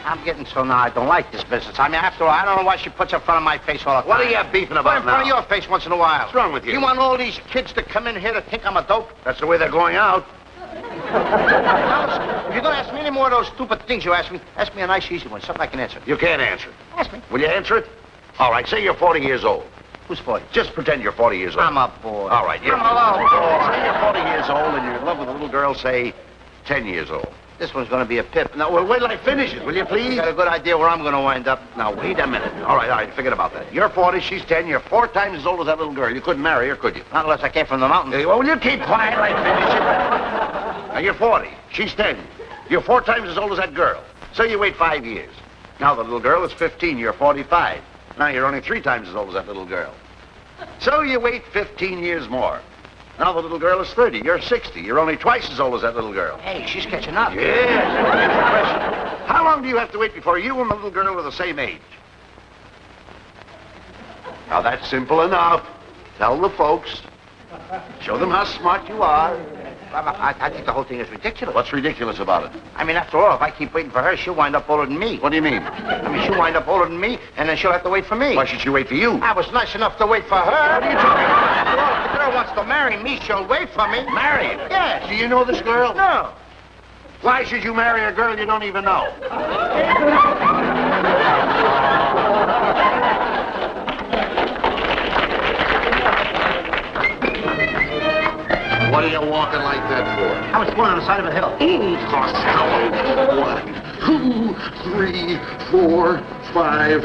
I'm getting so now I don't like this business. I mean, after all, I don't know why she puts it in front of my face all the time. What are you beefing about in front of your face once in a while. What's wrong with you? You want all these kids to come in here to think I'm a dope? That's the way they're going out. If you're going to ask me any more of those stupid things you ask me a nice, easy one, something I can answer. You can't answer it. Ask me. Will you answer it? All right, say you're 40 years old. Who's 40? Just pretend you're 40 years old. I'm a boy. All right, I'm a little boy. Say you're 40 years old and you're in love with a little girl, say, 10 years old. This one's going to be a pip. Now, well, wait till I finish it, will you, please? You got a good idea where I'm going to wind up. Now, wait a minute. All right, forget about that. You're 40, she's 10, you're 4 times as old as that little girl. You couldn't marry her, could you? Not unless I came from the mountains. Well, will you keep quiet till I finish it? Now, you're 40, she's 10. You're 4 times as old as that girl. So you wait 5 years. Now, the little girl is 15, you're 45. Now, you're only 3 times as old as that little girl. So you wait 15 years more. Now the little girl is 30. You're 60. You're only twice as old as that little girl. Hey, she's catching up. Yes. How long do you have to wait before you and the little girl are the same age? Now that's simple enough. Tell the folks. Show them how smart you are. I think the whole thing is ridiculous. What's ridiculous about it? I mean, after all, if I keep waiting for her, she'll wind up older than me. What do you mean? I mean, she'll wind up older than me, and then she'll have to wait for me. Why should she wait for you? I was nice enough to wait for her. What are you talking about? After all, if the girl wants to marry me, she'll wait for me. Marry her? Yes. Do you know this girl? No. Why should you marry a girl you don't even know? What are you walking like that for? I was born on the side of a hill. Costello. 1, 2, 3, 4, 5,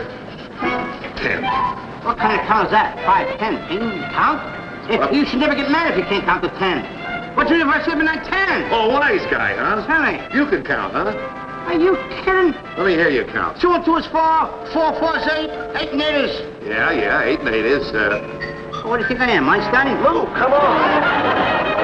10. What kind of count is that? 5, 10. Can you count? You should never get mad if you can't count to 10. What's the if I 7, 9, 10? Oh, wise guy, huh? Tell me. You can count, huh? Are you kidding? Let me hear you count. 2 and 2 is 4. 4, 4 is 8. 8 and 8 is... Yeah, 8 and 8 is, What do you think I am, Einstein? Lou, come on.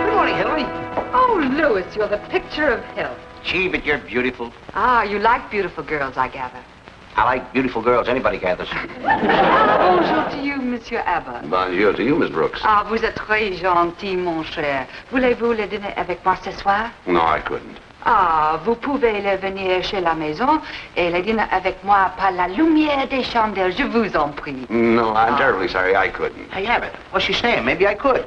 Good morning, Hillary. Oh, Louis, you're the picture of health. Gee, but you're beautiful. Ah, you like beautiful girls, I gather. I like beautiful girls. Anybody gathers. Bonjour to you, Monsieur Abbott. Bonjour to you, Miss Brooks. Ah, vous êtes très gentil, mon cher. Voulez-vous le dîner avec moi ce soir? No, I couldn't. Ah, vous pouvez le venir chez la maison et le dîner avec moi par la lumière des chandelles, je vous en prie. No, I'm terribly sorry, I couldn't. Hey, Abbott, what's she saying? Maybe I could.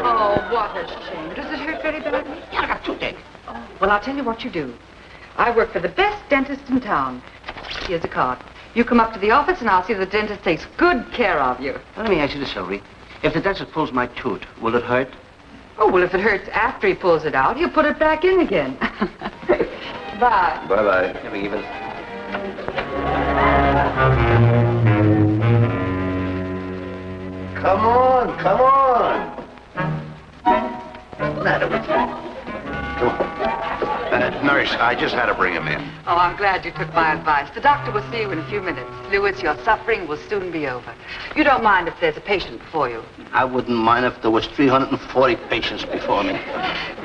Oh, what a shame. Does it hurt very badly? Yeah, I got toothache. Oh, well, I'll tell you what you do. I work for the best dentist in town. Here's a card. You come up to the office and I'll see the dentist takes good care of you. Let me ask you this, Hillary. If the dentist pulls my tooth, will it hurt? Oh, well, if it hurts after he pulls it out, he'll put it back in again. Bye. Bye-bye. Let me give it. Come on, come on. What's the matter with you? Come on. Nurse, I just had to bring him in. Oh, I'm glad you took my advice. The doctor will see you in a few minutes. Louis, your suffering will soon be over. You don't mind if there's a patient before you. I wouldn't mind if there was 340 patients before me.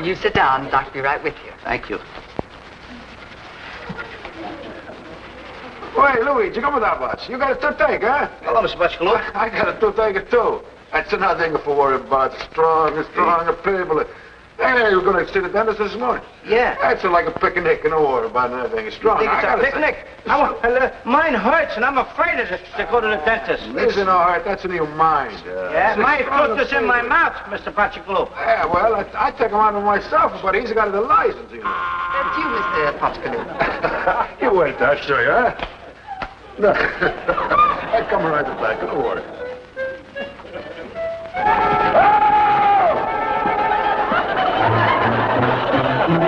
You sit down. The doctor will be right with you. Thank you. Hey, Luigi, come that much. You got a toothache, huh? Hello, Mr. Butchkaloo. I got a toothache, too. That's nothing to worry about. Strong people. Hey, you were going to see the dentist this morning? Yeah. That's like a picnic. No worry about anything. It's strong. Think it's a picnic? Mine hurts, and I'm afraid of it to go to the dentist. This in our heart. That's in your mind. Yeah, my tooth is in my mouth, Mr. Butchkaloo. Yeah, well, I take him out of myself, but he's got the license, you know. That's you, Mr. Pottscanoe. You wait, I'll show you, huh? No. I come right back. Don't worry. Come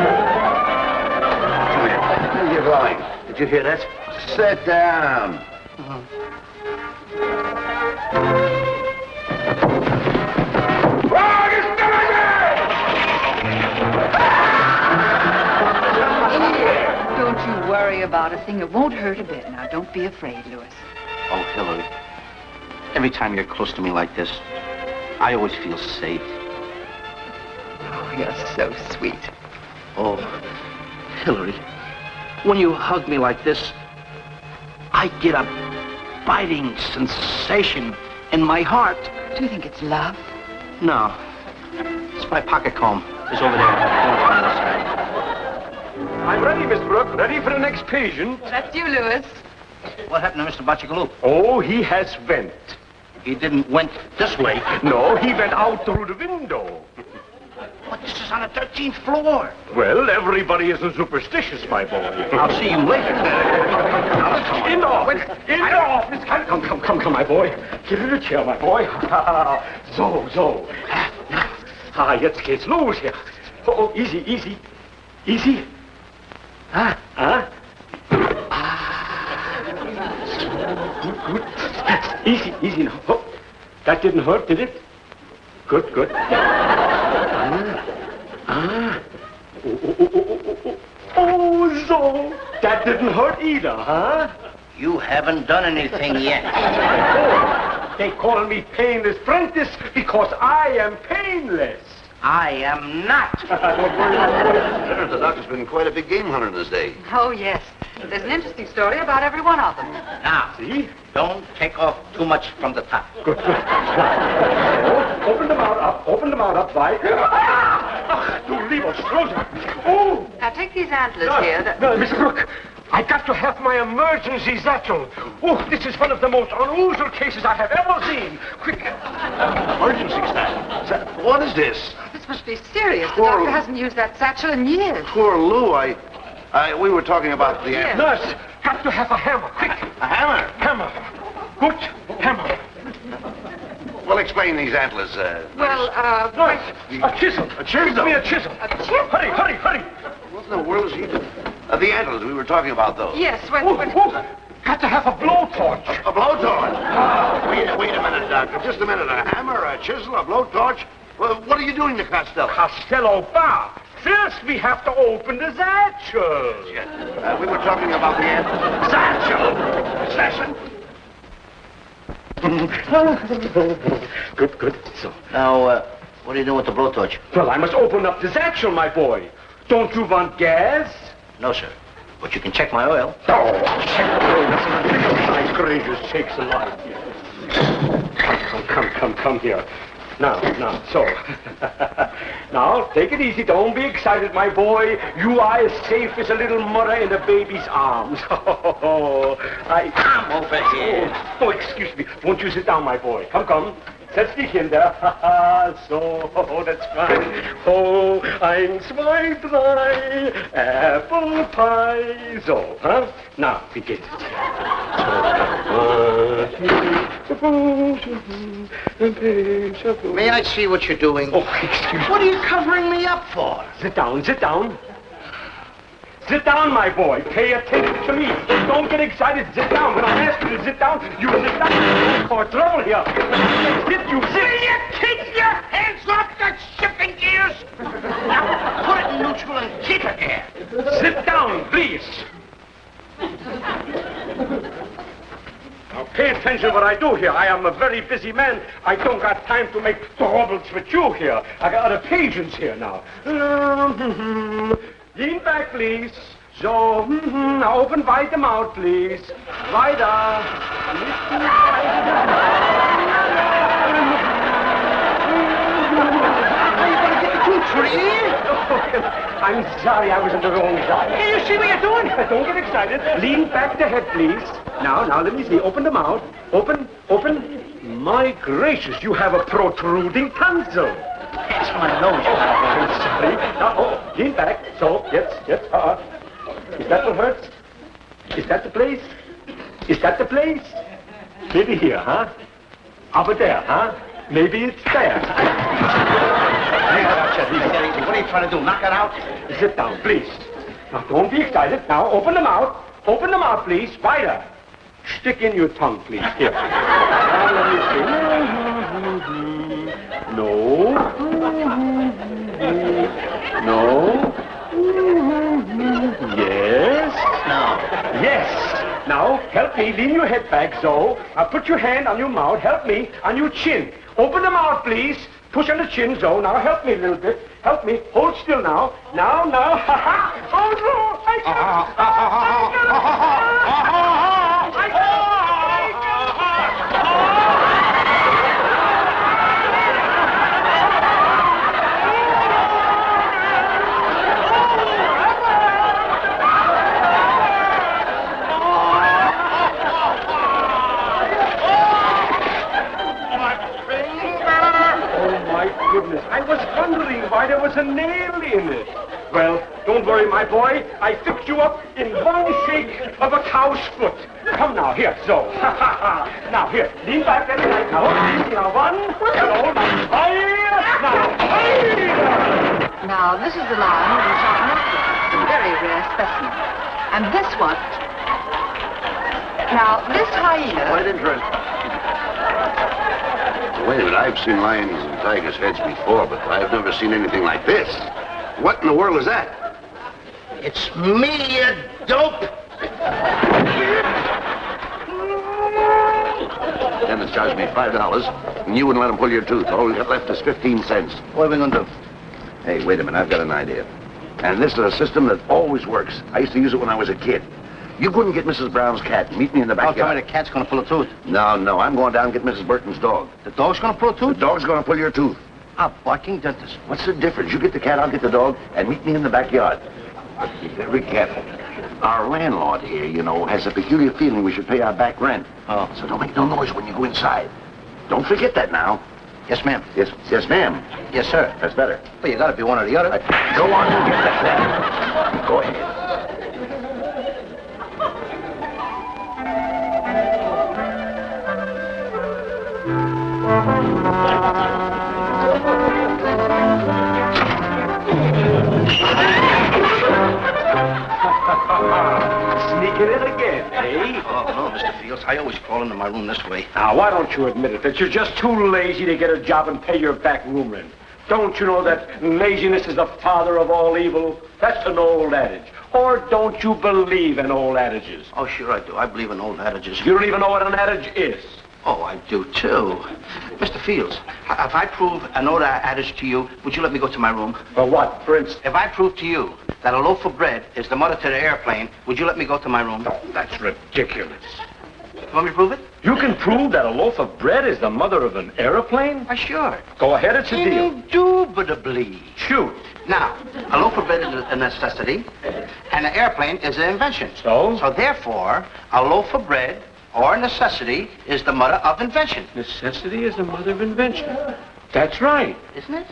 here. Where are you going? Did you hear that? Sit down. Don't you worry about a thing. It won't hurt a bit. Now, don't be afraid, Louis. Oh, Hillary. Every time you're close to me like this, I always feel safe. Oh, you're so sweet. Oh, Hillary, when you hug me like this, I get a biting sensation in my heart. Do you think it's love? No. It's my pocket comb. It's over there. I'm ready, Miss Brooke. Ready for the next patient. That's you, Louis. What happened to Mr. Bachigaloop? Oh, he has went. He didn't went this way. No, he went out through the window. But this is on the 13th floor. Well, everybody isn't superstitious, my boy. I'll see you later. In the office. In the office. Come, my boy. Get in the chair, my boy. So. Jetzt geht's los hier. Oh, easy. Good. Easy now. Oh, that didn't hurt, did it? Good. Oh, so that didn't hurt either, huh? You haven't done anything yet. Oh, they call me Painless Prentice because I am painless. I am not. The doctor's been quite a big game hunter in his day. Oh, yes. There's an interesting story about every one of them. Now, See? don't take off too much from the top. Good. Open the mouth up, wide. Du lieber Strohsack. Oh! Now, take these antlers here. No, Miss Brooke, I got to have my emergency satchel. Oh, this is one of the most unusual cases I have ever seen. Quick. Emergency satchel. What is this? This must be serious. The doctor hasn't used that satchel in years. Poor Lou, we were talking about the... Yes. Nurse, got to have a hammer. Quick. A hammer? Hammer. Good hammer. Well, explain these antlers, Well, Nurse, a chisel. A chisel? Give me a chisel. A chip? Hurry. What in the world is he doing? The antlers, we were talking about those. Yes, when... Got to have a blowtorch. A blowtorch? Wait a minute, Doctor. Just a minute. A hammer, a chisel, a blowtorch? Well, what are you doing to Costello? Costello bar. First, we have to open the satchel. We were talking about the antlers. Satchel? Good. So, Now, what are you doing with the blowtorch? well, I must open up the satchel, my boy. Don't you want gas? No, sir. But you can check my oil. Oh, my gracious sakes alive. Come here. Now, so. Now, take it easy. Don't be excited, my boy. You are as safe as a little mother in a baby's arms. Come over here. Oh, excuse me. Won't you sit down, my boy? Come. Setz dich hin da. So, that's fine. Oh, 1, 2, 3, apple pie. So, huh? Now, begin. May I see what you're doing? Oh, excuse me. What are you covering me up for? Sit down. Sit down, my boy. Pay attention to me. Don't get excited. Sit down. When I ask you to sit down, you sit down. You'll cause trouble here. You sit. Will you keep your hands off the shipping gears? Now, put it in neutral and keep it there. Sit down, please. Now, pay attention to what I do here. I am a very busy man. I don't got time to make troubles with you here. I got other patients here now. Lean back, please. So, now open wide the mouth, please. Wider. I'm sorry, I was on the wrong side. You see what you're doing? Don't get excited. Lean back the head, please. Now, let me see. Open the mouth. Open. My gracious, you have a protruding tonsil. That's my nose. I'm sorry. Now, lean back. So, yes. Is that what hurts? Is that the place? Maybe here, huh? Over there, huh? Maybe it's there. What are you trying to do? Knock it out? Sit down, please. Now, don't be excited. Now, open the mouth. Open the mouth, please. Wider. Stick in your tongue, please. Here. Now, let me see. No. Yes. No. Yes. Now, help me. Lean your head back, so. Now, put your hand on your mouth. Help me. On your chin. Open the mouth, please. Push on the chin, so. Now, help me a little bit. Help me. Hold still now. Now. Ha ha. Oh, no. wondering why there was a nail in it. Well, don't worry, my boy. I fixed you up in one shake of a cow's foot. Come now, here, so. Now, here, lean back and right now. Now, one, hello, now, fire, now, fire! Now, this is the lion with the sharp necklace. A very rare specimen. And this one... Now, this hyena... Quite interesting. Wait a minute, I've seen lions and tigers' heads before, but I've never seen anything like this. What in the world is that? It's me, you dope. Dennis charged me $5, and you wouldn't let him pull your tooth. All we got left is 15 cents. What are we going to do? Hey, wait a minute, I've got an idea. And this is a system that always works. I used to use it when I was a kid. You couldn't get Mrs. Brown's cat and meet me in the Don't tell backyard. me the cat's going to pull a tooth. No, I'm going down and get Mrs. Burton's dog. The dog's going to pull a The tooth? dog's going to pull your tooth. A barking dentist. What's the difference? You get the cat, I'll get the dog, and meet me in the backyard. But be very careful. Our landlord here, you know, has a peculiar feeling we should pay our back rent. Oh. So don't make no noise when you go inside. Don't forget that now. Yes, ma'am. Yes, ma'am. Yes, sir. That's better. Well, you got to be one or the other. Go on and get that cat. Go ahead. Sneaking in again, eh? Oh, no, Mr. Fields. I always crawl into my room this way. Now, why don't you admit it, that you're just too lazy to get a job and pay your back room rent? Don't you know that laziness is the father of all evil? That's an old adage. Or don't you believe in old adages? Oh, sure I do. I believe in old adages. You don't even know what an adage is. Oh, I do, too. Mr. Fields, if I prove an old adage to you, would you let me go to my room? For what, for instance? If I prove to you that a loaf of bread is the mother to the airplane, would you let me go to my room? Oh, that's ridiculous. You want me to prove it? You can prove that a loaf of bread is the mother of an aeroplane? Why, sure. Go ahead, it's a deal. Indubitably. Shoot. Now, a loaf of bread is a necessity, and an airplane is an invention. So? So therefore, a loaf of bread or necessity is the mother of invention. Necessity is the mother of invention. That's right. Isn't it?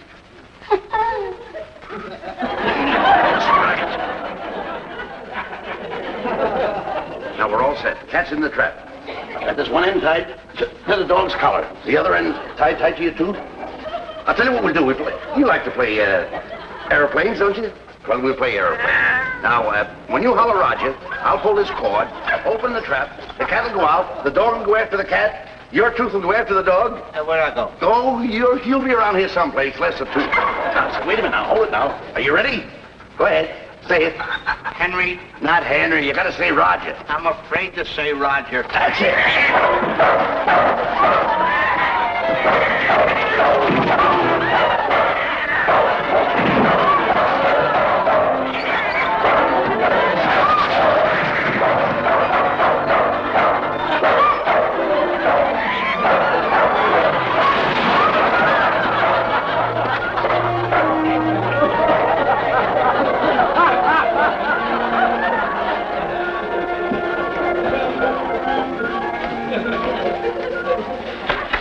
Now we're all set. Cat's in the trap. Got this one end tied to the dog's collar. The other end tied to your tooth. I'll tell you what we'll do. You like to play airplanes, don't you? Well, we'll play airplane. Now, when you holler Roger, I'll pull this cord, open the trap, the cat will go out, the dog will go after the cat, your tooth will go after the dog. Where'd I go? Oh, you'll be around here someplace, less of tooth. Now, wait a minute now, hold it now. Are you ready? Go ahead, say it. Henry, Not Henry, you gotta say Roger. I'm afraid to say Roger. That's it.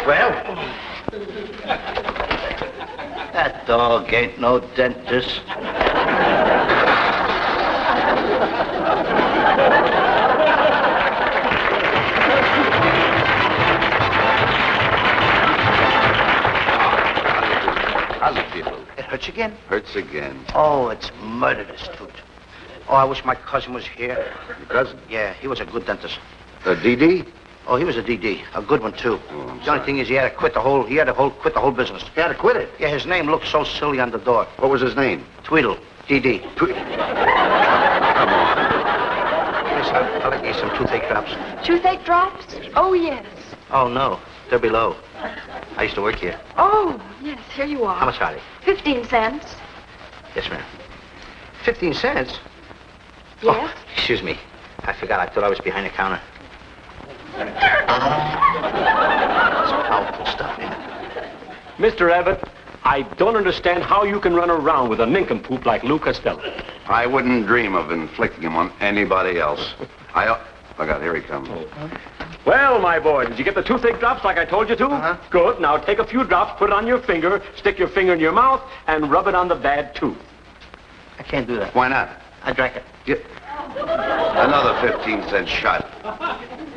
Well, that dog ain't no dentist. How's it feel? It hurts again? Hurts again. Oh, it's murderous, tooth. Oh, I wish my cousin was here. Your cousin? Yeah, he was a good dentist. DD? Oh, he was a DD, a good one too. Oh, I'm the sorry. only thing is, he had to quit the whole business. He had to quit it. Yeah, his name looked so silly on the door. What was his name? Tweedle, DD. Come on. Yes, I'll get you some toothache drops. Toothache drops? Oh, yes. Oh no, they're below. I used to work here. Oh, yes, here you are. How much are they? 15 cents. Yes, ma'am. 15 cents? Yes? Oh, excuse me. I forgot. I thought I was behind the counter. It's powerful stuff, ain't it? Mr. Abbott, I don't understand how you can run around with a nincompoop like Lou Costello. I wouldn't dream of inflicting him on anybody else. Look out, here he comes. Well, my boy, did you get the toothache drops like I told you to? Uh-huh. Good. Now take a few drops, put it on your finger, stick your finger in your mouth, and rub it on the bad tooth. I can't do that. Why not? I drank it. Another 15-cent shot.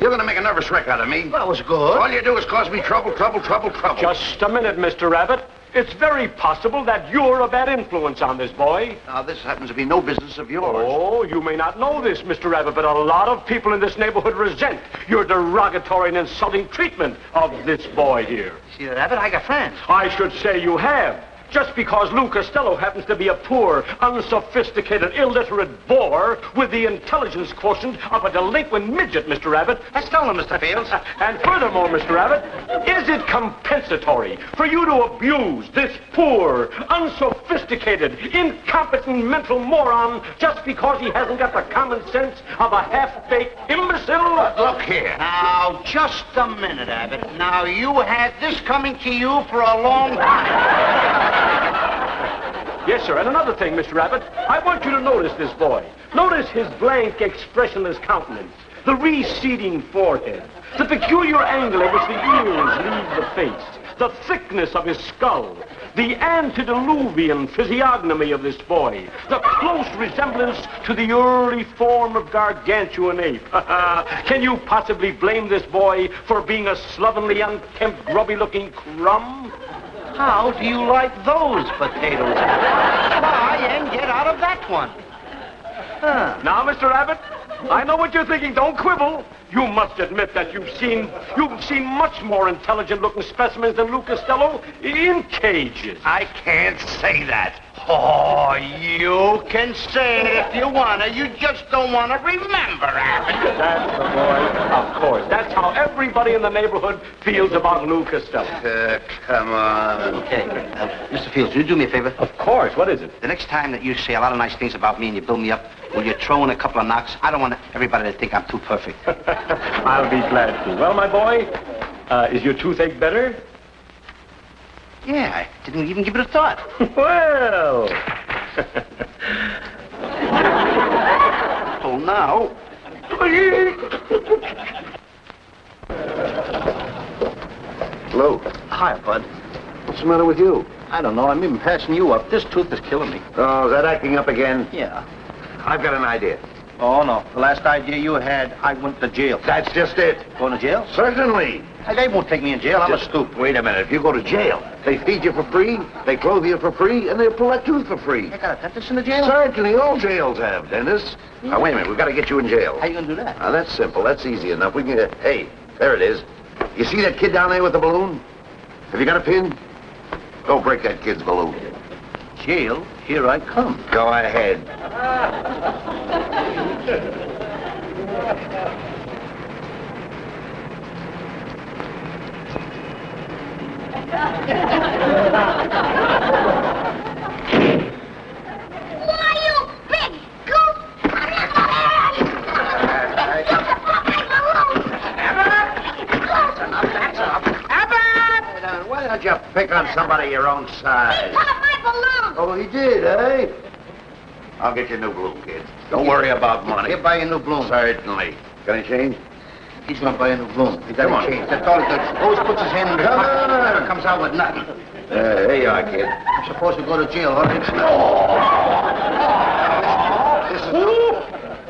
You're gonna make a nervous wreck out of me. That was good. All you do is cause me trouble. Just a minute, Mr. Abbott. It's very possible that you're a bad influence on this boy. Now, this happens to be no business of yours. Oh, you may not know this, Mr. Abbott, but a lot of people in this neighborhood resent your derogatory and insulting treatment of this boy here. See that, Abbott? I got friends. I should say you have. Just because Lou Costello happens to be a poor, unsophisticated, illiterate bore with the intelligence quotient of a delinquent midget, Mr. Abbott. That's stolen, Mr. Fields. And furthermore, Mr. Abbott, is it compensatory for you to abuse this poor, unsophisticated, incompetent mental moron just because he hasn't got the common sense of a half-baked imbecile? Look here. Now, just a minute, Abbott. Now, you had this coming to you for a long time. Yes, sir. And another thing, Mr. Abbott, I want you to notice this boy. Notice his blank, expressionless countenance, the receding forehead, the peculiar angle at which the ears leave the face, the thickness of his skull, the antediluvian physiognomy of this boy, the close resemblance to the early form of gargantuan ape. Can you possibly blame this boy for being a slovenly, unkempt, grubby-looking crumb? How do you like those potatoes? Try and get out of that one. Now, Mr. Abbott, I know what you're thinking. Don't quibble. You must admit that you've seen much more intelligent-looking specimens than Lou Costello in cages. I can't say that. Oh, you can say it if you want to. You just don't want to remember, Abbott. That's the boy. Of course. That's how everybody in the neighborhood feels about Lou Costello. Come on. Okay. Mr. Fields, will you do me a favor? Of course. What is it? The next time that you say a lot of nice things about me and you build me up, will you throw in a couple of knocks? I don't want everybody to think I'm too perfect. I'll be glad to. Well, my boy, is your toothache better? Yeah, I didn't even give it a thought. Well. Oh, now. Hello. Hi, Bud. What's the matter with you? I don't know. I'm even passing you up. This tooth is killing me. Oh, is that acting up again? Yeah. I've got an idea. Oh, no. The last idea you had, I went to jail. That's just it. Going to jail? Certainly. They won't take me in jail. I'm a stoop. Wait a minute. If you go to jail, they feed you for free, they clothe you for free, and they'll pull that tooth for free. They got a dentist in the jail? Certainly, all jails have dentists. Now, wait a minute. We've got to get you in jail. How you going to do that? Now, that's simple. That's easy enough. We can get... Hey, there it is. You see that kid down there with the balloon? Have you got a pin? Go break that kid's balloon. Jail? Here I come. Go ahead. Why, you big goose! Why don't you pick on somebody your own size? my balloon! Oh, he did, eh? I'll get you a new balloon, kid. Don't worry about money. He'll buy you a new balloon. Certainly. Got any change? He's going to buy a new balloon. He Come on. doesn't change. That's all he does. Always puts his hand in the Come pocket. on. Never comes out with nothing. There you are, kid. I'm supposed to go to jail, all right?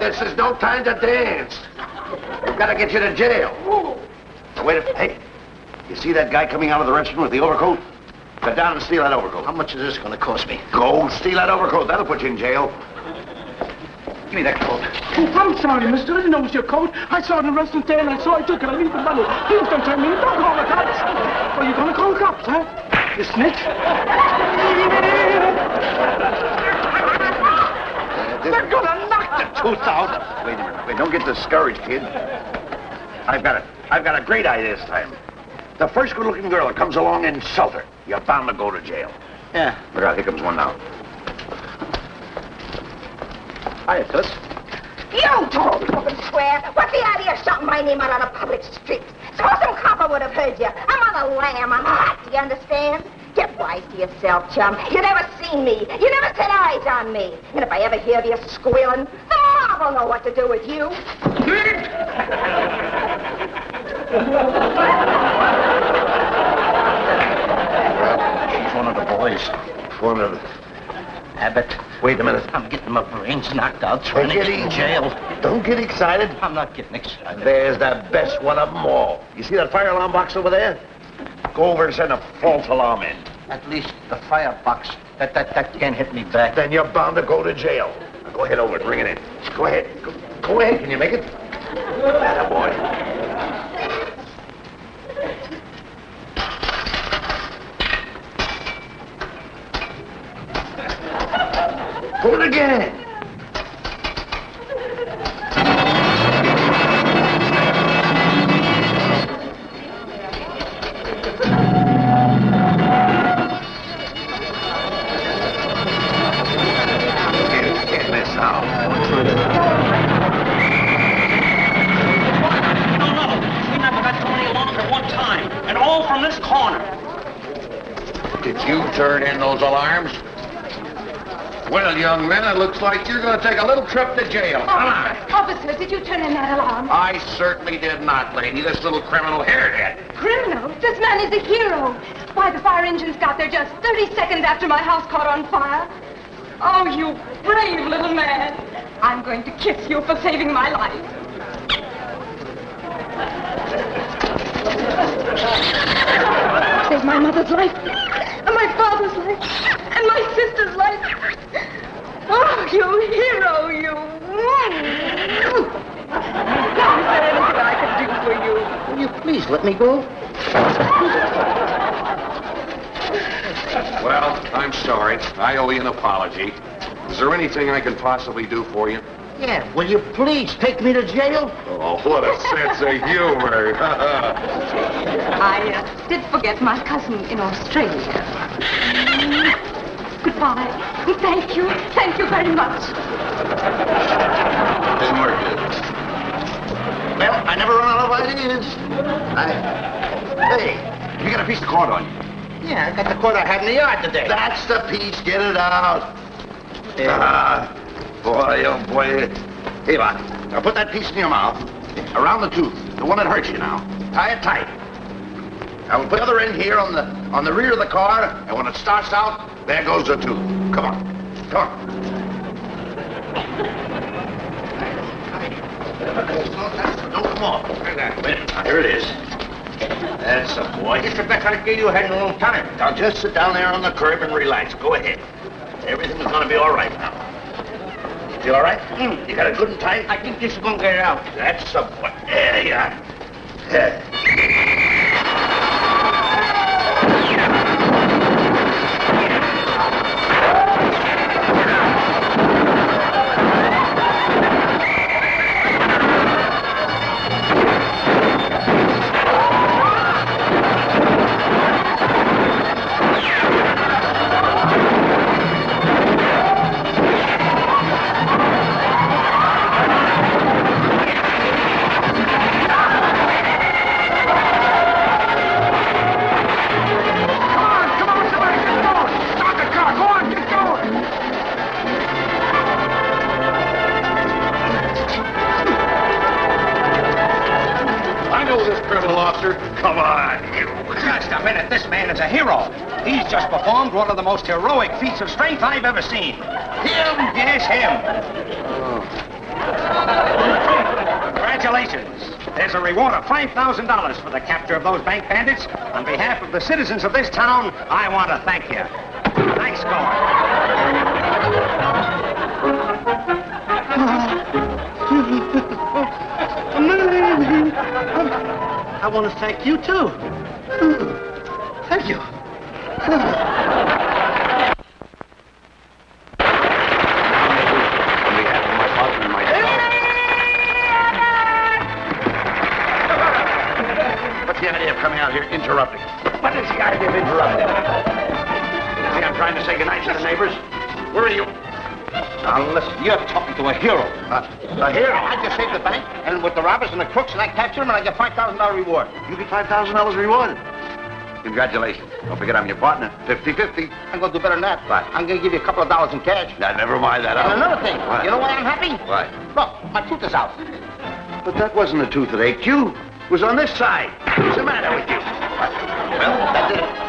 This is no time to dance. We've got to get you to jail. Now, wait a minute. Hey, you see that guy coming out of the restroom with the overcoat? Go down and steal that overcoat. How much is this going to cost me? Go steal that overcoat. That'll put you in jail. Give me that coat. Oh, I'm sorry, mister. I didn't know it was your coat. I saw it in the restaurant there, and I took it. I need the money. Please don't turn me in. Don't call the cops. Well, you're going to call the cops, huh? You snitch? They're going to knock the tooth out. Wait a minute. Wait, don't get discouraged, kid. I've got a great idea this time. The first good-looking girl that comes along, insult her. You're bound to go to jail. Yeah. Look out, here comes one now. Hiya, Tuss. You don't fucking swear. What's the idea of shouting my name out on a public street? Suppose some copper would have heard you. I'm on a lamb. I'm hot. Do you understand? Get wise to yourself, chum. You never seen me. You never set eyes on me. And if I ever hear of you squealing, the mob will know what to do with you. She's one of the boys. One of... Abbott. Wait a minute. I'm getting my brains knocked out, trying to get in jail. Don't get excited. I'm not getting excited. There's the best one of them all. You see that fire alarm box over there? Go over and send a false alarm in. At least the firebox. That can't hit me back. Then you're bound to go to jail. Now go ahead over and bring it in. Go ahead. Go ahead. Can you make it? Atta boy. Pull it again. Get this out. No. We never got 20 alarms at one time. And all from this corner. Did you turn in those alarms? Well, young men, it looks like you're going to take a little trip to jail. Come on. Officer, did you turn in that alarm? I certainly did not, lady. This little criminal here did. Criminal? This man is a hero. Why, the fire engines got there just 30 seconds after my house caught on fire. Oh, you brave little man. I'm going to kiss you for saving my life. Saved my mother's life, and my father's life, and my sister's life. Oh, you hero, you. Now, is there anything I can do for you? Will you please let me go? Well, I'm sorry. I owe you an apology. Is there anything I can possibly do for you? Yeah, will you please take me to jail? Oh, what a sense of humor. I did forget my cousin in Australia. Goodbye. Thank you. Thank you very much. Didn't work, did it? Well, I never run out of ideas. Hey, you got a piece of cord on you. Yeah, I got the cord I had in the yard today. That's the piece. Get it out. Boy, oh boy. Hey, Bob, now put that piece in your mouth, around the tooth, the one that hurts you now. Tie it tight. I will put the other end here on the rear of the car, and when it starts out, there goes the tooth. Come on. Come on. Don't come off. Wait, here it is. That's the boy. Just that kind of gave you a head in a long time. Now just sit down there on the curb and relax. Go ahead. Everything's going to be all right now. You all right? You got it good and tight? I think this is going to get it out. That's the boy. There you are. Yeah. Come on, you. Just a minute. This man is a hero. He's just performed one of the most heroic feats of strength I've ever seen. Him? Yes, him. Congratulations. There's a reward of $5,000 for the capture of those bank bandits. On behalf of the citizens of this town, I want to thank you. Nice going. I want to thank you, too. Thank you. On behalf of my father and myself. What's the idea of coming out here interrupting? What is the idea of interrupting? See, I'm trying to say goodnight to the neighbors. Where are you? Now, listen, you're talking to a hero. A hero? I just saved the bank, and with the robbers and the crooks, and I capture them, and I get $5,000 reward. You get $5,000 reward. Congratulations. Don't forget I'm your partner. 50-50. I'm going to do better than that. What? I'm going to give you a couple of dollars in cash. Now, never mind that. And another thing, What? you know why I'm happy? Why? Look, my tooth is out. But that wasn't the tooth that ached you. was on this side. What's the matter with you? Well, that did it.